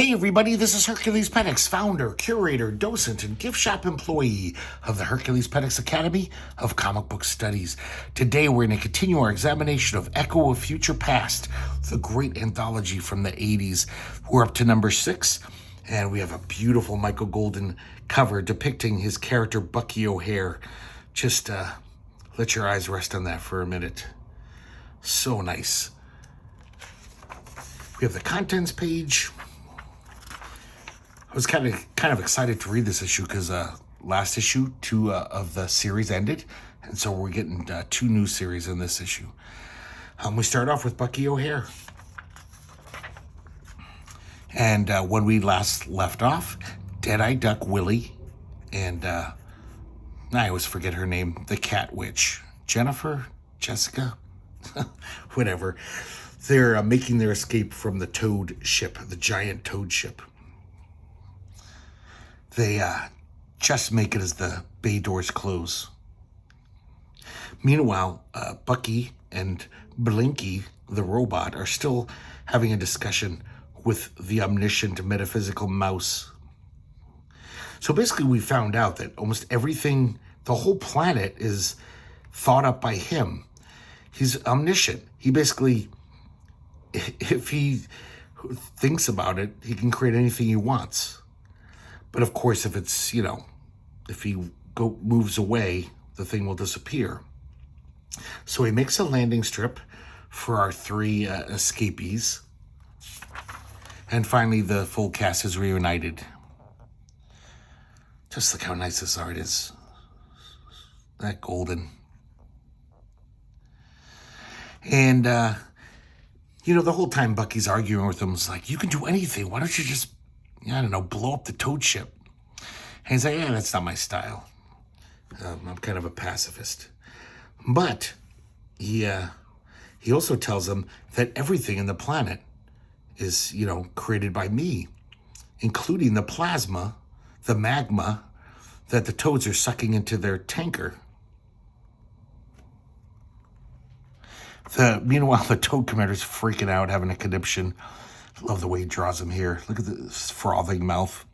Hey everybody, this is herculespetix, founder, curator, docent, and gift shop employee of the herculespetix Academy of Comic Book Studies. Today we're going to continue our examination of Echo of Futurepast, the great anthology from the 80s. We're up to number 6, and we have a beautiful Michael Golden cover depicting his character Bucky O'Hare. Just let your eyes rest on that for a minute. So nice. We have the contents page. I was kind of excited to read this issue because last issue, 2 of the series ended, and so we're getting 2 new series in this issue. We start off with Bucky O'Hare. And when we last left off, Dead-Eye Duck Willie and, I always forget her name, the Cat Witch, Jennifer, Jessica, whatever. They're making their escape from the Toad ship, the giant Toad ship. They just make it as the bay doors close. Meanwhile, Bucky and Blinky, the robot, are still having a discussion with the omniscient metaphysical mouse. So basically we found out that almost everything, the whole planet is thought up by him. He's omniscient. He basically, if he thinks about it, he can create anything he wants. But of course, if it's, if he moves away, the thing will disappear. So he makes a landing strip for our 3 escapees. And finally, the full cast is reunited. Just look how nice this art is. That golden. And, the whole time Bucky's arguing with him, it's like, you can do anything. Why don't you just, blow up the Toad ship? And he's like, yeah, that's not my style. I'm kind of a pacifist. But he also tells him that everything in the planet is, created by me, including the plasma, the magma that the toads are sucking into their tanker. Meanwhile, the Toad Commander's freaking out, having a conniption. Love the way he draws him here. Look at this frothing mouth.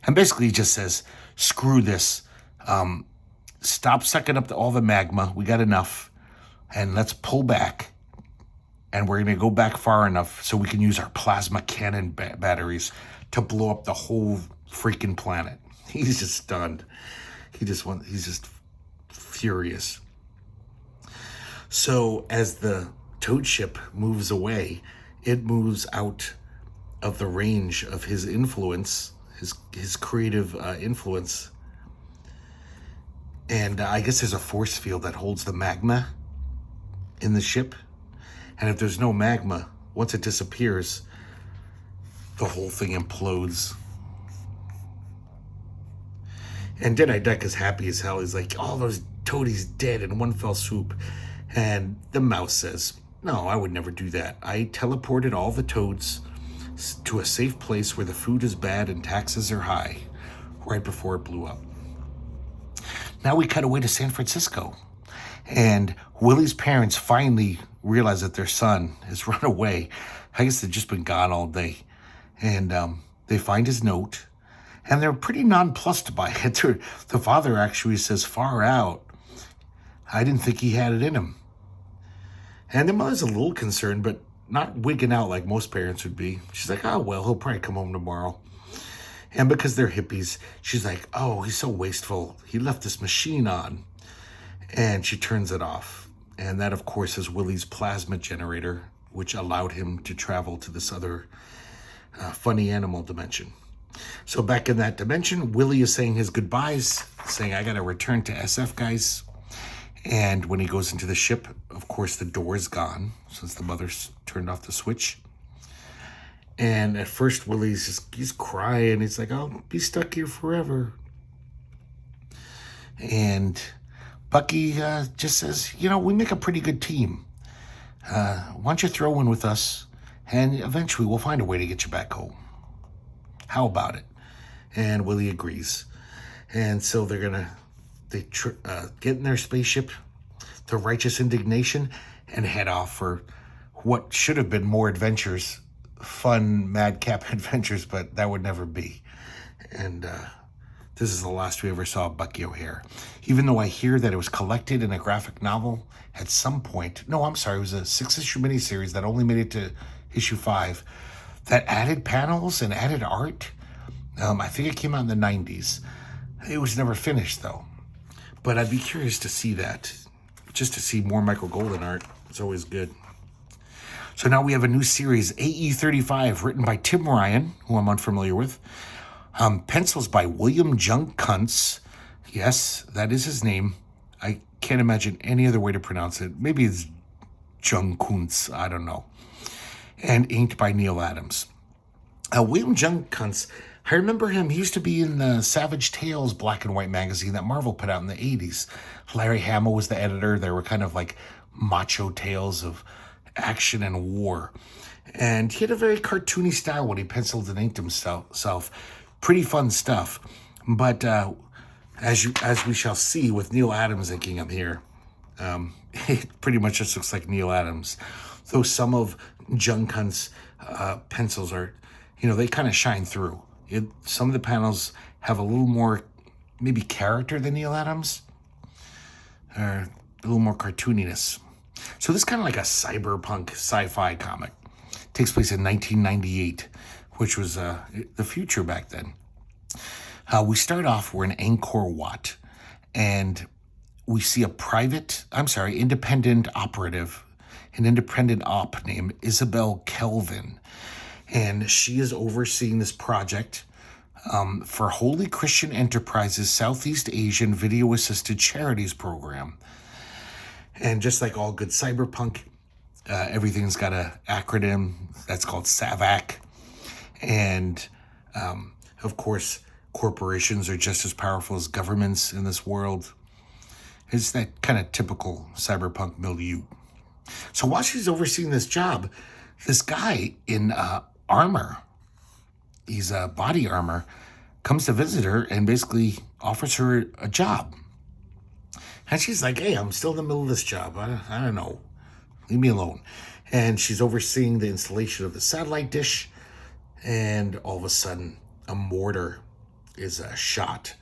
And basically he just says, screw this. Stop sucking up all the magma. We got enough. And let's pull back. And we're going to go back far enough so we can use our plasma cannon batteries to blow up the whole freaking planet. He's just stunned. He's just furious. So as the Toad ship moves away, it moves out of the range of his influence, his creative influence. And I guess there's a force field that holds the magma in the ship. And if there's no magma, once it disappears, the whole thing implodes. And Dead-Eye Duck is happy as hell. He's like, all those toadies dead in one fell swoop. And the mouse says, no, I would never do that. I teleported all the toads to a safe place where the food is bad and taxes are high, right before it blew up. Now we cut away to San Francisco. And Willie's parents finally realize that their son has run away. I guess they've just been gone all day. And they find his note. And they're pretty nonplussed by it. The father actually says, far out. I didn't think he had it in him. And the mother's a little concerned, but not wigging out like most parents would be. She's like, oh, well, he'll probably come home tomorrow. And because they're hippies, she's like, oh, he's so wasteful. He left this machine on. And she turns it off. And that, of course, is Willie's plasma generator, which allowed him to travel to this other funny animal dimension. So back in that dimension, Willie is saying his goodbyes, saying, I got to return to SF, guys. And when he goes into the ship, of course, the door is gone since the mother's turned off the switch. And at first, he's crying. He's like, I'll be stuck here forever. And Bucky just says, we make a pretty good team. Why don't you throw in with us? And eventually we'll find a way to get you back home. How about it? And Willie agrees. And so they get in their spaceship, the Righteous Indignation, and head off for what should have been more adventures fun madcap adventures, but that would never be. And this is the last we ever saw of Bucky O'Hare. Even though I hear that it was collected in a graphic novel at some point. No, I'm sorry, it was a 6-issue miniseries that only made it to issue 5 that added panels and added art. I think it came out in the 90s. It was never finished, though. But I'd be curious to see that. Just to see more Michael Golden art. It's always good. So now we have a new series, AE-35, written by Tim Ryan, who I'm unfamiliar with. Pencils by William Jung Kuntz. Yes, that is his name. I can't imagine any other way to pronounce it. Maybe it's Jung Kuntz. I don't know. And inked by Neil Adams. William Jung Kuntz, I remember him. He used to be in the Savage Tales black and white magazine that Marvel put out in the 80s. Larry Hamill was the editor. They were kind of like macho tales of action and war. And he had a very cartoony style when he penciled and inked himself. Pretty fun stuff. But as we shall see with Neil Adams inking him here, it pretty much just looks like Neil Adams. Though some of Jung Kuntz's pencils are, they kind of shine through. Some of the panels have a little more maybe character than Neil Adams, or a little more cartooniness. So this is kind of like a cyberpunk sci-fi comic. It takes place in 1998, which was the future back then. We start off, we're in Angkor Wat, and we see independent operative, an independent op named Isabel Kelvin. And she is overseeing this project for Holy Christian Enterprises Southeast Asian Video Assisted Charities Program. And just like all good cyberpunk, everything's got an acronym that's called SAVAC. And of course, corporations are just as powerful as governments in this world. It's that kind of typical cyberpunk milieu. So while she's overseeing this job, this guy in armor, he's body armor, comes to visit her and basically offers her a job. And she's like, hey, I'm still in the middle of this job. I don't know. Leave me alone. And she's overseeing the installation of the satellite dish. And all of a sudden, a mortar is shot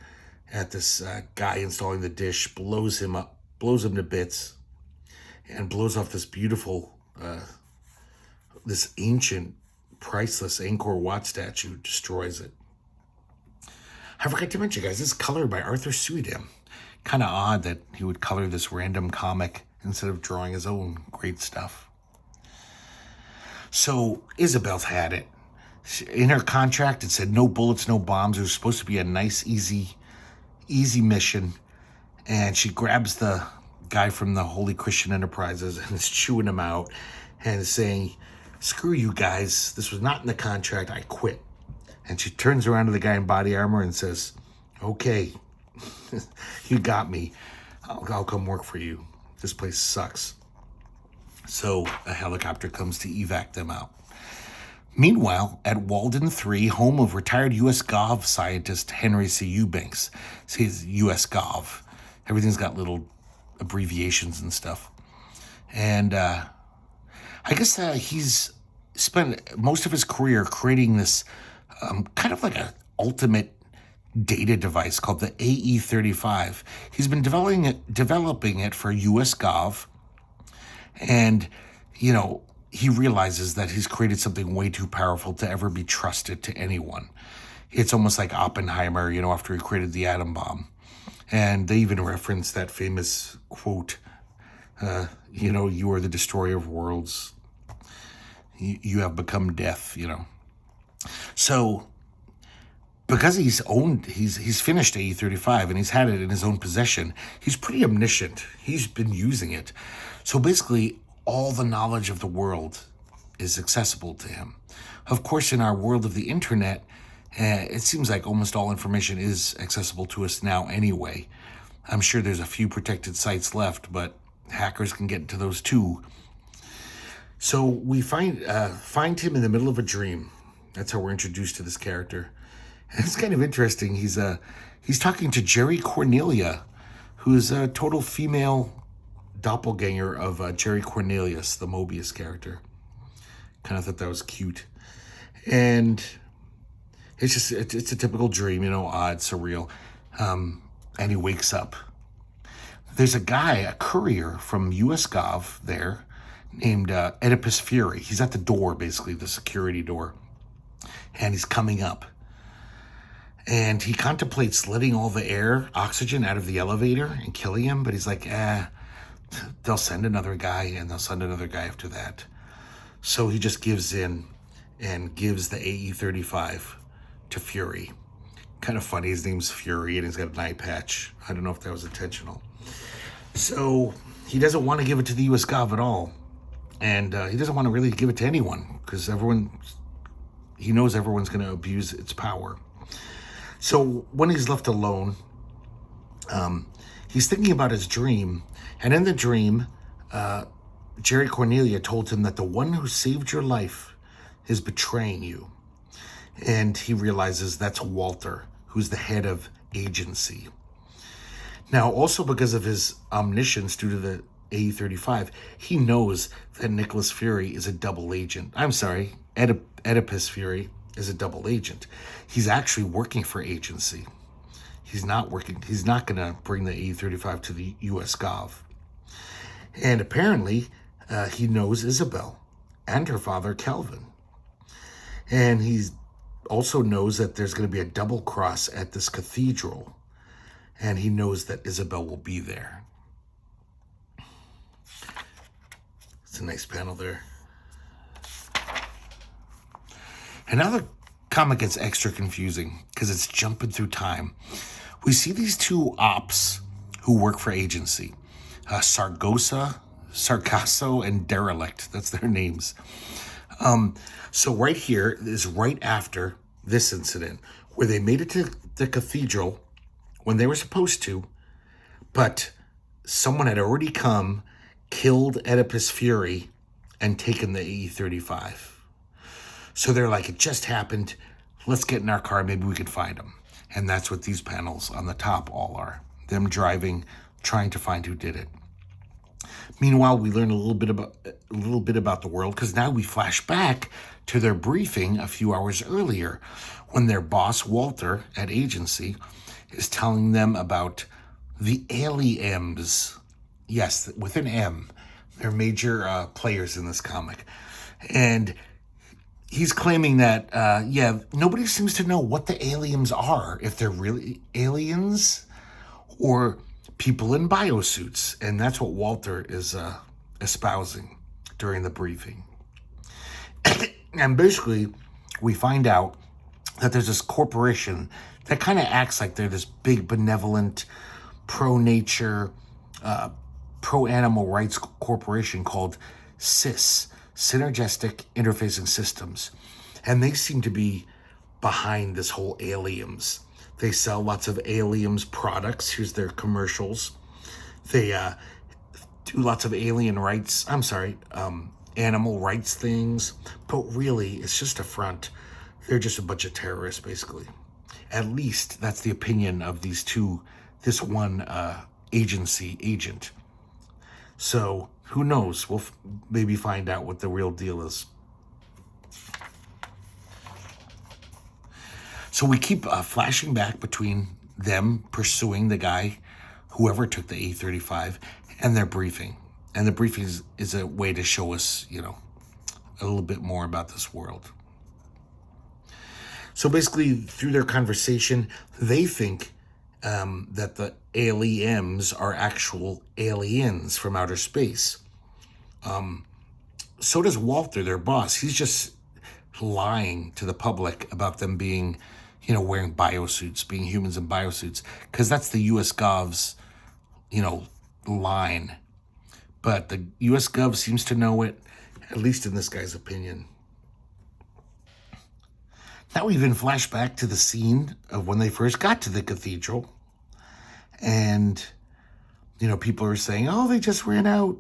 at this guy installing the dish, blows him up, blows him to bits, and blows off this beautiful, this ancient, priceless Angkor Wat statue, destroys it. I forgot to mention, guys, this is colored by Arthur Suidam. Kind of odd that he would color this random comic instead of drawing his own great stuff. So Isabel's had it. In her contract, it said no bullets, no bombs. It was supposed to be a nice, easy mission. And she grabs the guy from the Holy Christian Enterprises and is chewing him out and is saying, screw you guys. This was not in the contract. I quit. And she turns around to the guy in body armor and says, okay, you got me. I'll come work for you. This place sucks. So a helicopter comes to evac them out. Meanwhile, at Walden 3, home of retired U.S. Gov scientist Henry C. Eubanks. See, it's U.S. Gov. Everything's got little abbreviations and stuff. And I guess he's spent most of his career creating this kind of like an ultimate data device called the AE-35. He's been developing it for U.S. Gov. And, he realizes that he's created something way too powerful to ever be trusted to anyone. It's almost like Oppenheimer, after he created the atom bomb. And they even reference that famous quote, you are the destroyer of worlds. You have become death, So because he's finished AE-35 and he's had it in his own possession, he's pretty omniscient. He's been using it. So basically, all the knowledge of the world is accessible to him. Of course, in our world of the internet, it seems like almost all information is accessible to us now anyway. I'm sure there's a few protected sites left, but hackers can get into those too. So we find him in the middle of a dream. That's how we're introduced to this character. And it's kind of interesting. He's talking to Jerry Cornelia, who is a total female doppelganger of Jerry Cornelius, the Mobius character. Kind of thought that was cute. And it's a typical dream, odd, surreal. And he wakes up. There's a guy, a courier from US Gov there, named Oedipus Fury. He's at the door, basically, the security door. And he's coming up. And he contemplates letting all the oxygen out of the elevator and killing him. But he's like, they'll send another guy, and they'll send another guy after that. So he just gives in and gives the AE-35 to Fury. Kind of funny, his name's Fury, and he's got an eye patch. I don't know if that was intentional. So he doesn't want to give it to the US Gov at all. And he doesn't want to really give it to anyone, because he knows everyone's going to abuse its power. So when he's left alone, he's thinking about his dream. And in the dream, Jerry Cornelia told him that the one who saved your life is betraying you. And he realizes that's Walter, who's the head of agency. Now, also because of his omniscience due to the AE-35, he knows that Nicholas Fury is a double agent. I'm sorry, Oedipus Fury is a double agent. He's actually working for agency. He's not going to bring the AE-35 to the US Gov. And apparently, he knows Isabel and her father, Kelvin. And he also knows that there's going to be a double cross at this cathedral. And he knows that Isabel will be there. It's a nice panel there. And now the comic gets extra confusing because it's jumping through time. We see these two ops who work for agency. Sargasso and Derelict. That's their names. So right here is right after this incident where they made it to the cathedral when they were supposed to, but someone had already come, killed Oedipus Fury, and taken the AE-35. So they're like, it just happened. Let's get in our car. Maybe we can find him. And that's what these panels on the top all are. Them driving, trying to find who did it. Meanwhile, we learn a little bit about the world, because now we flash back to their briefing a few hours earlier when their boss, Walter, at agency, is telling them about the aliens. Yes, with an M. They're major players in this comic. And he's claiming that, nobody seems to know what the aliens are, if they're really aliens or people in biosuits. And that's what Walter is espousing during the briefing. And basically, we find out that there's this corporation that kind of acts like they're this big, benevolent, pro-nature, pro-animal rights corporation called SIS, Synergistic Interfacing Systems. And they seem to be behind this whole aliens. They sell lots of aliens products. Here's their commercials. They do lots of animal rights things. But really, it's just a front. They're just a bunch of terrorists, basically. At least that's the opinion of this one agency agent. So who knows? We'll maybe find out what the real deal is. So we keep flashing back between them pursuing the guy, whoever took the AE-35, and their briefing. And the briefing is a way to show us, a little bit more about this world. So basically, through their conversation, they think that the aliens are actual aliens from outer space. So does Walter, their boss. He's just lying to the public about them being, wearing biosuits, being humans in biosuits, because that's the US Gov's, line. But the US Gov seems to know it, at least in this guy's opinion. Now we even flash back to the scene of when they first got to the cathedral. And, people are saying, oh, they just ran out.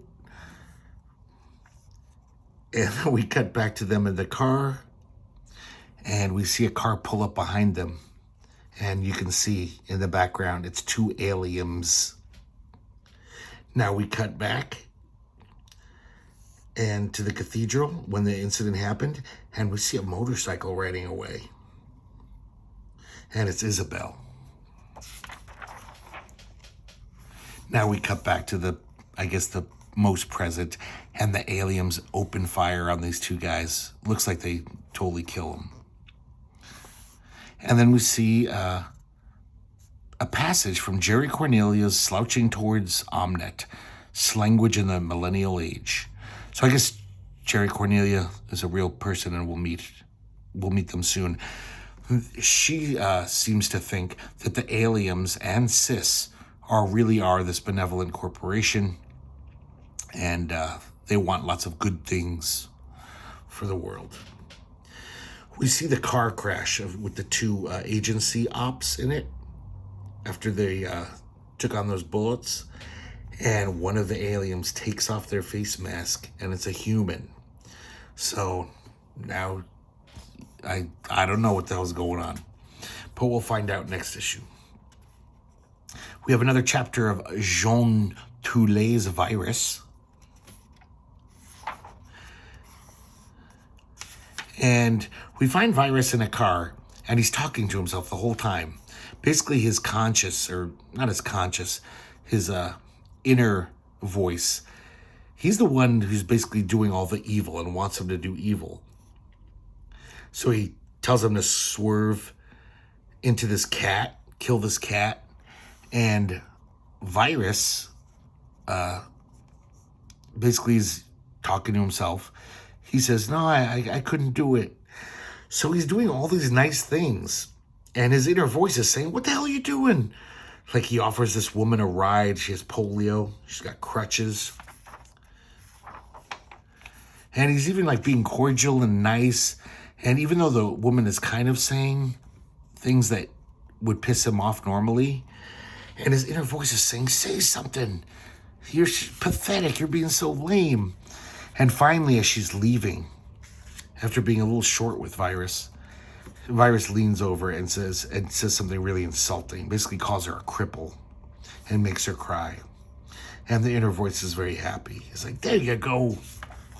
And we cut back to them in the car. And we see a car pull up behind them. And you can see in the background, it's two aliens. Now we cut back. and to the cathedral when the incident happened, and we see a motorcycle riding away. And it's Isabel. Now we cut back to the most present, and the aliens open fire on these two guys. Looks like they totally kill them. And then we see a passage from Jerry Cornelia's Slouching Towards Omnet, Slanguage in the Millennial Age. So I guess Jerry Cornelia is a real person, and we'll meet them soon. She seems to think that the aliens and Sis really are this benevolent corporation, and they want lots of good things for the world. We see the car crash with the two agency ops in it after they took on those bullets, and one of the aliens takes off their face mask, and it's a human. So now I don't know what the hell's going on, but we'll find out next issue. We have another chapter of Jean Toulet's Virus. And we find Virus in a car, and he's talking to himself the whole time. Basically, his conscious, or not his conscious, his inner voice. He's the one who's basically doing all the evil and wants him to do evil. So he tells him to swerve into this cat, kill this cat, and Virus basically is talking to himself. He says, no, I couldn't do it. So he's doing all these nice things, and his inner voice is saying, what the hell are you doing? Like, he offers this woman a ride. She has polio. She's got crutches. And he's even like being cordial and nice. And even though the woman is kind of saying things that would piss him off normally, and his inner voice is saying, say something. You're pathetic. You're being so lame. And finally, as she's leaving, after being a little short with Virus leans over and says something really insulting, basically calls her a cripple and makes her cry. And the inner voice is very happy. He's like, there you go.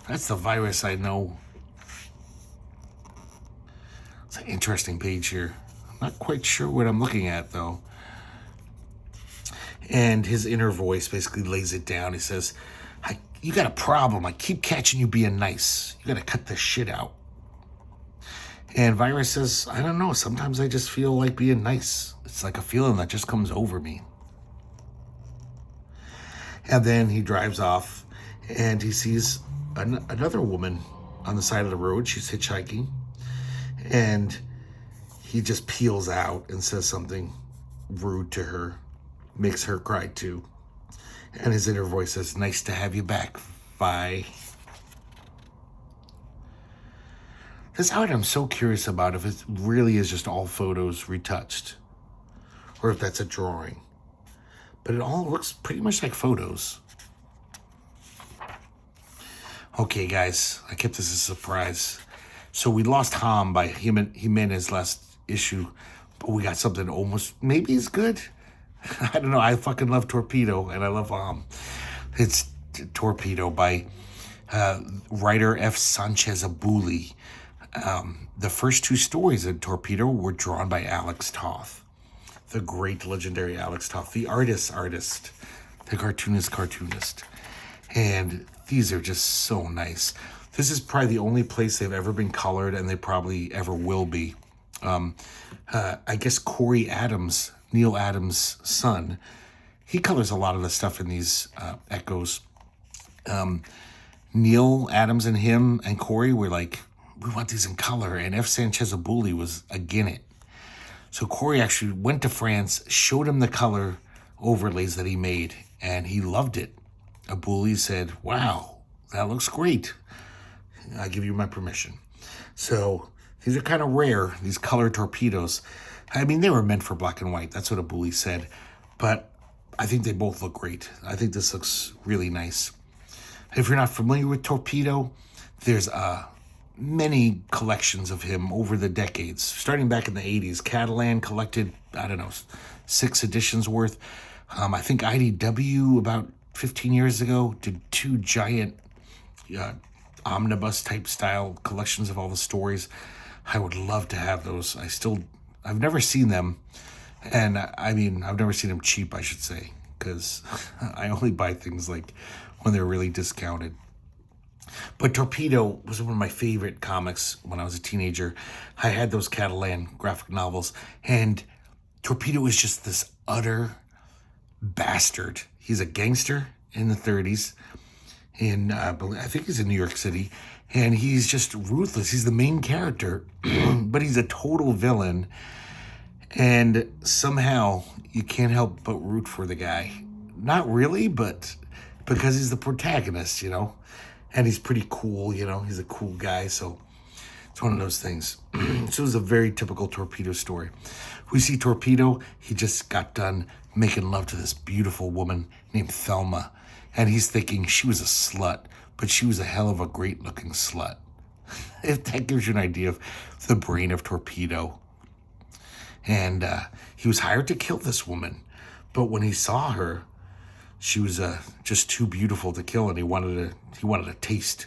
That's the Virus I know. It's an interesting page here. I'm not quite sure what I'm looking at, though. And his inner voice basically lays it down. He says, you got a problem. I keep catching you being nice. You got to cut this shit out. And Virus says, I don't know. Sometimes I just feel like being nice. It's like a feeling that just comes over me. And then he drives off, and he sees another woman on the side of the road. She's hitchhiking. And he just peels out and says something rude to her. Makes her cry too. And his inner voice says, nice to have you back. Bye. This art I'm so curious about, if it really is just all photos retouched, or if that's a drawing. But it all looks pretty much like photos. Okay, guys, I kept this a surprise. So we lost Ham by Jimenez last issue, but we got something almost maybe as good. I don't know. I fucking love Torpedo, and I love Ham. It's Torpedo by writer F. Sanchez Abuli. The first two stories in Torpedo were drawn by Alex Toth, the great legendary Alex Toth, the artist, the cartoonist. And these are just so nice. This is probably the only place they've ever been colored, and they probably ever will be. I guess Corey Adams, Neil Adams' son, he colors a lot of the stuff in these echoes. Neil Adams and him and Corey were like, we want these in color, and F. Sanchez Abuli was again it. So Corey actually went to France, showed him the color overlays that he made, and he loved it. Abuli said, wow, that looks great. I give you my permission. So these are kind of rare, these color torpedoes. I mean, they were meant for black and white. That's what Abuli said. But I think they both look great. I think this looks really nice. If you're not familiar with Torpedo, there's many collections of him over the decades. Starting back in the 80s, Catalan collected, 6 editions worth. I think IDW about 15 years ago did 2 giant omnibus type style collections of all the stories. I would love to have those. I've never seen them. And I mean, I've never seen them cheap, I should say, because I only buy things like when they're really discounted. But Torpedo was one of my favorite comics when I was a teenager. I had those Catalan graphic novels, and Torpedo is just this utter bastard. He's a gangster in the 30s, and I think he's in New York City, and he's just ruthless. He's the main character, but he's a total villain, and somehow you can't help but root for the guy. Not really, but because he's the protagonist, and he's pretty cool, he's a cool guy, so it's one of those things. So it was a very typical Torpedo story. We see Torpedo, he just got done making love to this beautiful woman named Thelma, and he's thinking she was a slut, but she was a hell of a great looking slut. If that gives you an idea of the brain of Torpedo. And he was hired to kill this woman, but when he saw her, she was just too beautiful to kill, and he wanted a taste.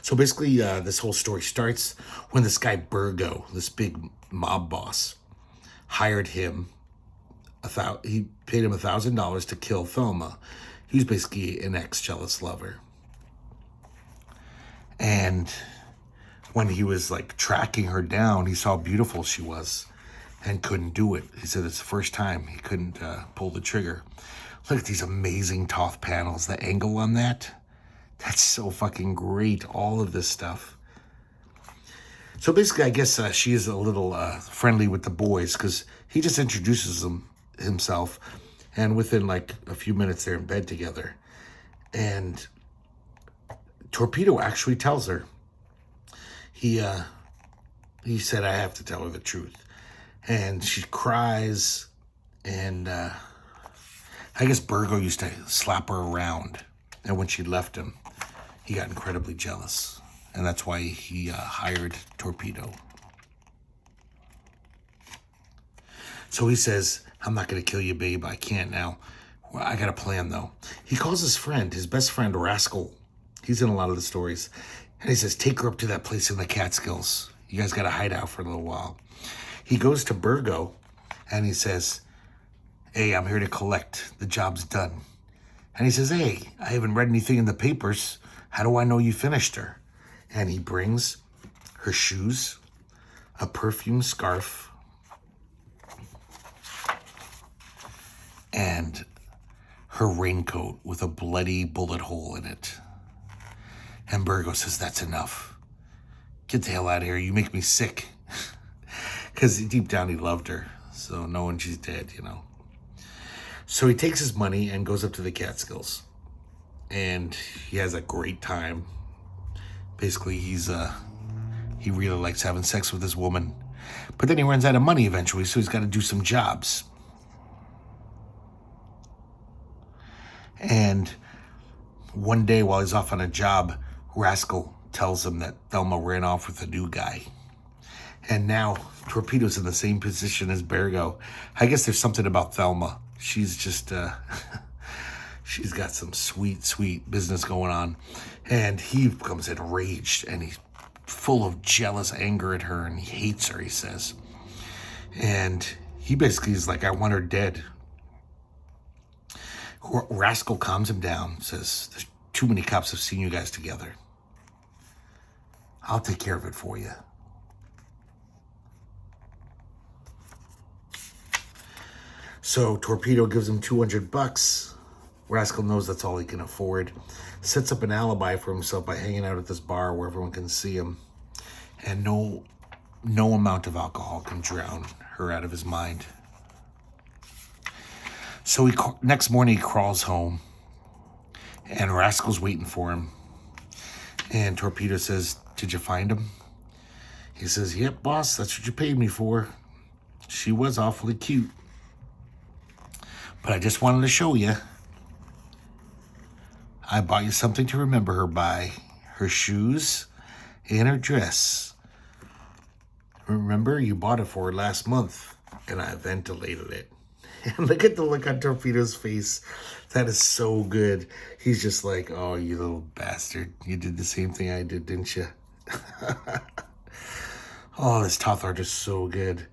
So basically, this whole story starts when this guy Burgo, this big mob boss, hired him. He paid him $1,000 to kill Thelma. He was basically an ex-jealous lover. And when he was like tracking her down, he saw how beautiful she was and couldn't do it. He said it's the first time he couldn't pull the trigger. Look at these amazing Toth panels. The angle on that's so fucking great. All of this stuff. So basically, I guess she is a little friendly with the boys because he just introduces himself, and within like a few minutes they're in bed together. And Torpedo actually tells her, he said, I have to tell her the truth. And she cries, and I guess Burgo used to slap her around, and when she left him, he got incredibly jealous, and that's why he hired Torpedo. So he says, I'm not going to kill you, babe. I can't now. Well, I got a plan, though. He calls his best friend, Rascal. He's in a lot of the stories. And he says, take her up to that place in the Catskills. You guys got to hide out for a little while. He goes to Burgo, and he says, hey, I'm here to collect. The job's done. And he says, hey, I haven't read anything in the papers. How do I know you finished her? And he brings her shoes, a perfume scarf, and her raincoat with a bloody bullet hole in it. And Burgo says, that's enough. Get the hell out of here. You make me sick. Because deep down he loved her. So knowing she's dead, So he takes his money and goes up to the Catskills. And he has a great time. Basically, he really likes having sex with this woman. But then he runs out of money eventually, so he's got to do some jobs. And one day while he's off on a job, Rascal tells him that Thelma ran off with a new guy. And now Torpedo's in the same position as Burgo. I guess there's something about Thelma. She's just, she's got some sweet, sweet business going on. And he becomes enraged, and he's full of jealous anger at her, and he hates her, he says. And he basically is like, I want her dead. Rascal calms him down, says, there's too many cops have seen you guys together. I'll take care of it for you. So Torpedo gives him $200. Rascal knows that's all he can afford. Sets up an alibi for himself by hanging out at this bar where everyone can see him. And no amount of alcohol can drown her out of his mind. So next morning he crawls home, and Rascal's waiting for him. And Torpedo says, did you find him? He says, yep, boss, that's what you paid me for. She was awfully cute. But I just wanted to show you. I bought you something to remember her by. Her shoes and her dress. Remember, you bought it for her last month, and I ventilated it. And look at the look on Torpedo's face. That is so good. He's just like, oh, you little bastard. You did the same thing I did, didn't you? Oh, this Toth art is so good.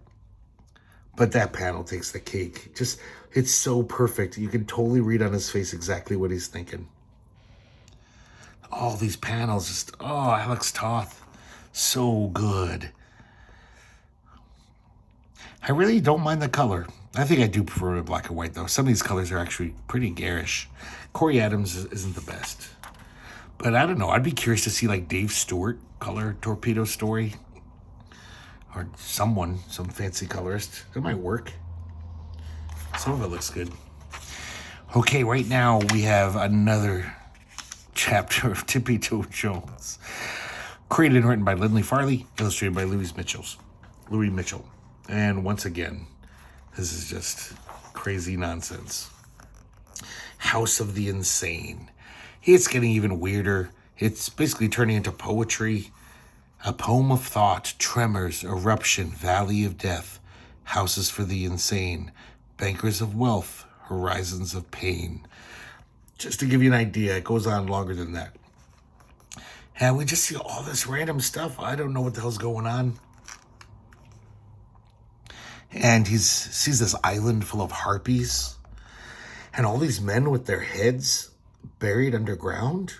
But that panel takes the cake. Just, it's so perfect. You can totally read on his face exactly what he's thinking. All these panels, just, oh, Alex Toth. So good. I really don't mind the color. I think I do prefer black and white, though. Some of these colors are actually pretty garish. Corey Adams isn't the best. But I don't know. I'd be curious to see, like, Dave Stewart color Torpedo story. Or someone, some fancy colorist. It might work. Some of it looks good. Okay, right now we have another chapter of Tippy Toe Jones. Created and written by Lindley Farley. Illustrated by Louis Mitchell. And once again, this is just crazy nonsense. House of the Insane. It's getting even weirder. It's basically turning into poetry. A poem of thought, tremors, eruption, valley of death, houses for the insane, bankers of wealth, horizons of pain. Just to give you an idea, it goes on longer than that. And we just see all this random stuff. I don't know what the hell's going on. And he sees this island full of harpies. And all these men with their heads buried underground.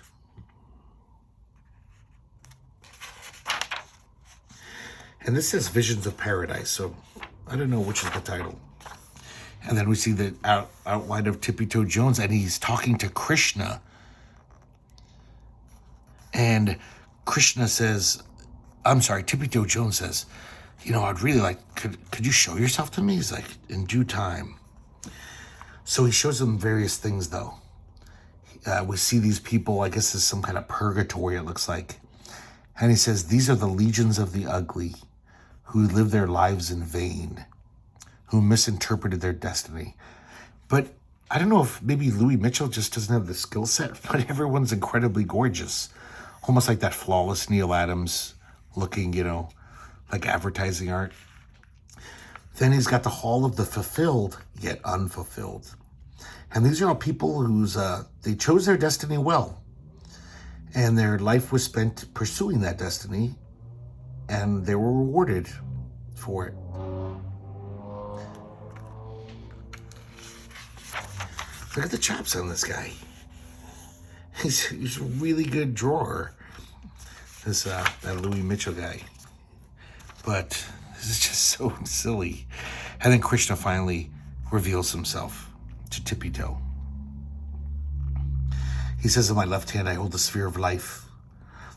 And this says Visions of Paradise, so I don't know which is the title. And then we see the outline of Tippy Toe Jones, and he's talking to Krishna. And Krishna says, I'm sorry, Tippy Toe Jones says, you know, I'd really like, could you show yourself to me? He's like, in due time. So he shows them various things, though. We see these people, I guess there's some kind of purgatory, it looks like. And he says, these are the legions of the ugly, who live their lives in vain, who misinterpreted their destiny. But I don't know if maybe Louis Mitchell just doesn't have the skill set, but everyone's incredibly gorgeous. Almost like that flawless Neil Adams looking, you know, like advertising art. Then he's got the Hall of the Fulfilled, yet Unfulfilled. And these are all people whose, they chose their destiny well. And their life was spent pursuing that destiny, and they were rewarded for it. Look at the chops on this guy. He's a really good drawer, this that Louis Mitchell guy. But this is just so silly. And then Krishna finally reveals himself to Tippy Toe. He says, in my left hand I hold the sphere of life.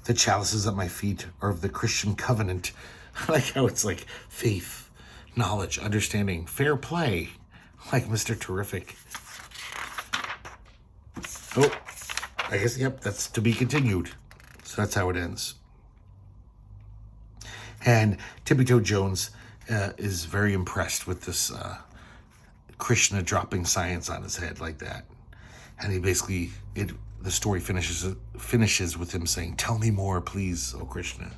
The chalices at my feet are of the Christian covenant. I like how it's like faith, knowledge, understanding, fair play. Like Mr. Terrific. Oh, I guess, yep, that's to be continued. So that's how it ends. And Tippy Toe Jones is very impressed with this Krishna dropping science on his head like that. And he basically, the story finishes with him saying, tell me more, please, oh Krishna.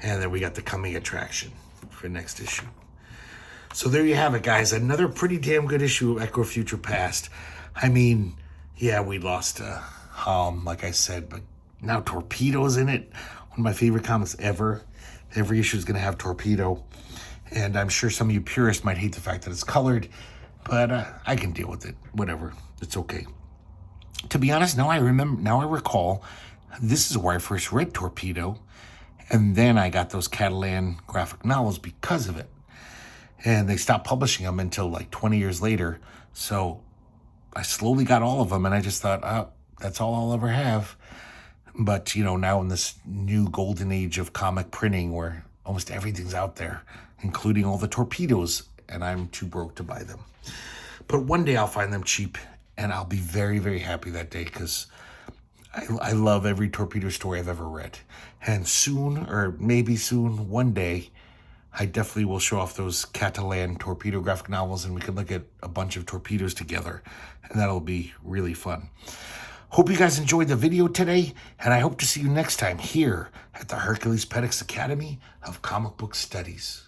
And then we got the coming attraction for next issue. So there you have it, guys. Another pretty damn good issue of Echo Futurepast. I mean, yeah, we lost Halm, like I said, but now Torpedo's in it. One of my favorite comics ever. Every issue is going to have Torpedo. And I'm sure some of you purists might hate the fact that it's colored, but I can deal with it. Whatever. It's okay. To be honest, now I recall, this is where I first read Torpedo. And then I got those Catalan graphic novels because of it. And they stopped publishing them until like 20 years later. So I slowly got all of them, and I just thought, oh, that's all I'll ever have. But, you know, now in this new golden age of comic printing where almost everything's out there, including all the Torpedoes, and I'm too broke to buy them. But one day I'll find them cheap, and I'll be very, very happy that day, because I love every Torpedo story I've ever read. And soon, or maybe soon, one day, I definitely will show off those Catalan Torpedo graphic novels, and we can look at a bunch of Torpedoes together, and that'll be really fun. Hope you guys enjoyed the video today, and I hope to see you next time here at the herculespetix Academy of Comic Book Studies.